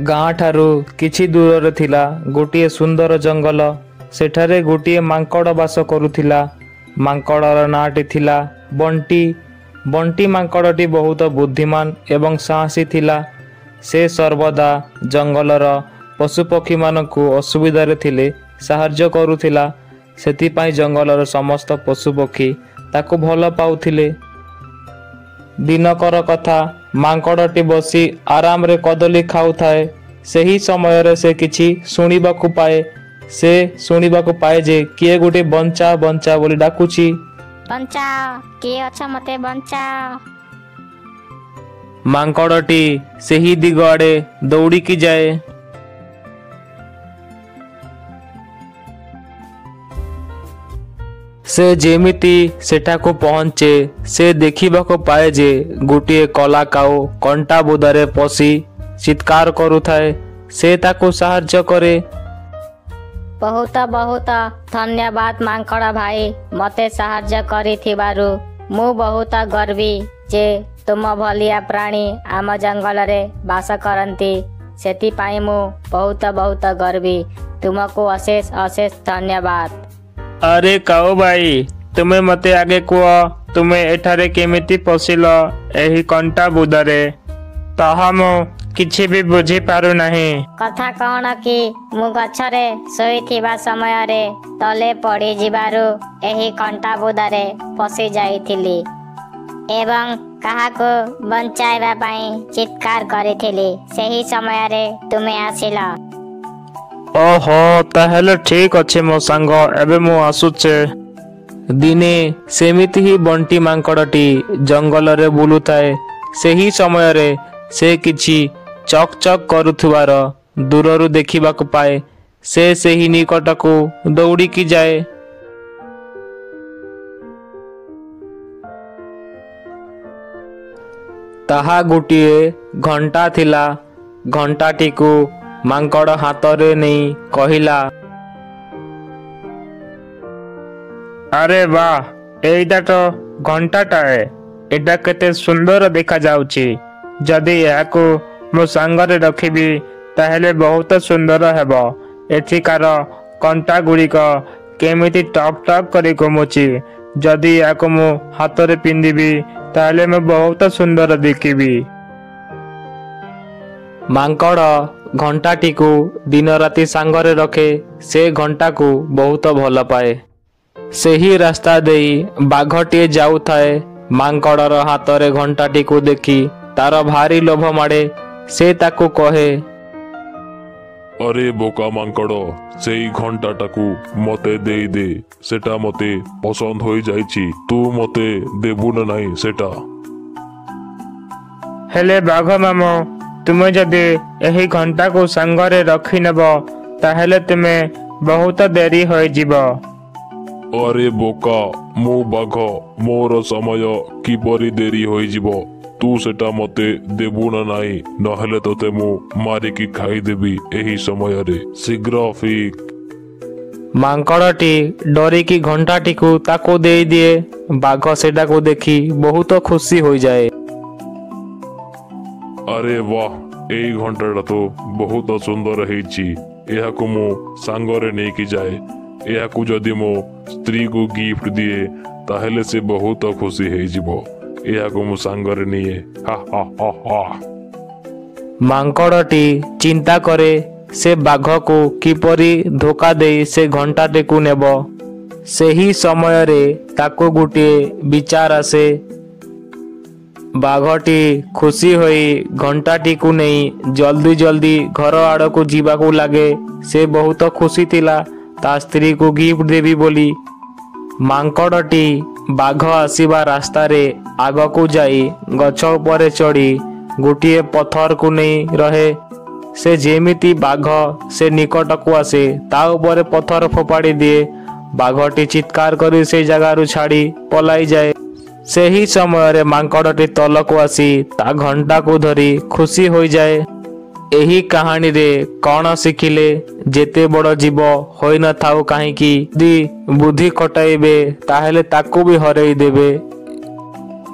गाँ ठारू किछि दूर थिला गोटिए सुंदर जंगल। सेठारे गोटिए मांकड़ बास करुथिला। मांकड़र नाटी थिला बंटी। बंटी मांकड़टी बहुत बुद्धिमान एवं साहसी थिला। से सर्वदा जंगलर पशुपक्षी मानकु असुविधा थिले साहाय्य करुथिला। सेथिपाई जंगलर समस्त पशुपक्षी ताकु भल पाउथिले। दिनकर कथा मांकड़टी बसी आराम रे कदली खाउथाए। सही समय रे से किछि सुनिबाकु पाए। से सुनिबाकु पाए जे किए गोटे बंचा बंचा बोली डाकुछि। बंचाओ किए अच्छा मते बंचाओ। मांकड़टी सही दिग आड़े दौड़ी की जाए। से जेमिति सेठाको पहुँचे से देखिबाको पाए जे गोटे कला काऊ कंटा बुदारे पशी चित्कार करुथाए। से ताको साहाय्य करे। बहुत बहुत धन्यवाद मांकड़ भाई मते साहाय्य करिथिबारु। मु बहुत गर्वी जे तुम भलिया प्राणी आम जंगल रे बास करंती। सेति पाई मु बहुत बहुत गर्वी। तुमको अशेष अशेष धन्यवाद। अरे काऊ भाई तुम्हें मते आगे कुह तुम्हें एठारे केमिति पशिल एही कंटा बुदारे। ताहा मु किछि भी बुझी पारु नहीं। कथा कौन कि मु गछरे सोईथिबा समय रे तले पड़ी जिबारु एही कंटा बुदारे पसी जाइथिली एवं काहाको बंचाइबा पई चित्कार करिथिली। सेही समय रे तुमे आसिला। ओहो ताहेले ठीक अच्छे मो सांग एबे मु आसुचे। दिने सेमिति ही बंटी मांकड़टी जंगल रे बुलुताए। सेही समय रे से किछि चक चक करुथुवार दूररु देखिबाकु पाए। से सेही निकटकु दौड़ी की जाए। ताहा गोटिए घंटा थिला। घंटाटी को मांकड़ हाथरे नहीं कहिला, अरे वाह एइटा तो घंटाटाए। एटा केते सुंदर देखा जाउची। जदि याको मो सांगरे रखिबी ताहेले बहुत सुंदर हेबो। एठिकार कंटा गुड़िक केमिति टक टक करी घुमुची। जदि याको मो हाथरे पिंदिबी ताहेले मैं बहुत सुंदर देखिबी। मांकड़ घंटाटी को दिन राति सांगरे रखे। से घंटा को बहुत भल पाए। सेही रास्ता देई बाघटीए जाउथाए। मांकड़र हाथरे घंटाटी को देखी तार भारी लोभ माड़े। से ताकू कहे, अरे बोका मांकड़ सेई घंटाटाकू मते देई दे। सेटा मते पसंद होई जाइछि। तू मते देबु न नाही सेटा। हेले बाघ मामो तुमे जदि एही घंटा को संगरे रखी नेब ताहेले तुमे बहुत देरी होई जिवो। अरे बोका मो बाघ मोर समय किपरि देरी होई जिवो। तू सेटा मते देबु न नाही नहेले तोते मु मारिकी खाई देबी एही समय रे। शीघ्र फिक। मांकड़टी डरिकी घंटाटी को ताको दे दिए। बाघ सेटा को देखी बहुत खुशी हो जाए। अरे वाह एई घंटाटा तो बहुत सुंदर हेछि। एहाकु मु सांगरे नेकी जाए। एहाकु जदि मो स्त्री को गिफ्ट दिए ताहेले से बहुत खुशी हे जिवो। एहाकु मु सांगरे निए। हा हा हा हा। मांकड़टी चिंता करे से बाघ को किपरि धोखा दे से घंटाटे को नेब। सेही समय रे ताको गोटे विचार आसे। बाघटी खुशी होई घंटाटी को नहीं जल्दी जल्दी घर आड़ को जीवा को लागे। से बहुत खुशी थिला ता स्त्री को गिफ्ट देवी बोली। मांकड़टी बाघ आसीबा रास्ता रे आग को जाई गछ उपरे चढ़ी गोटिए पत्थर को नहीं रहे। से जेमिति बाघ से निकट को आसे ता उपरे पत्थर फोपाड़ी दिए। बाघटी चित्कार करी से जगारु छाड़ी पलाई जाए। सेही समय रे मांकड़टी तल को आसी ता घंटा को धरी खुशी हो जाए। एही कहानी रे कौन शिखिले जेते बड़ जीव होई न थाउ काहीकि दी बुद्धि खटाइबे ताहेले ताकू भी हरई देबे।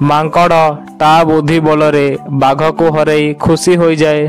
ମାଙ୍କଡ଼ ତା ବୁଦ୍ଧି ବଳରେ ବାଘକୁ ହରେଇ ଖୁସି ହୋଇଯାଏ।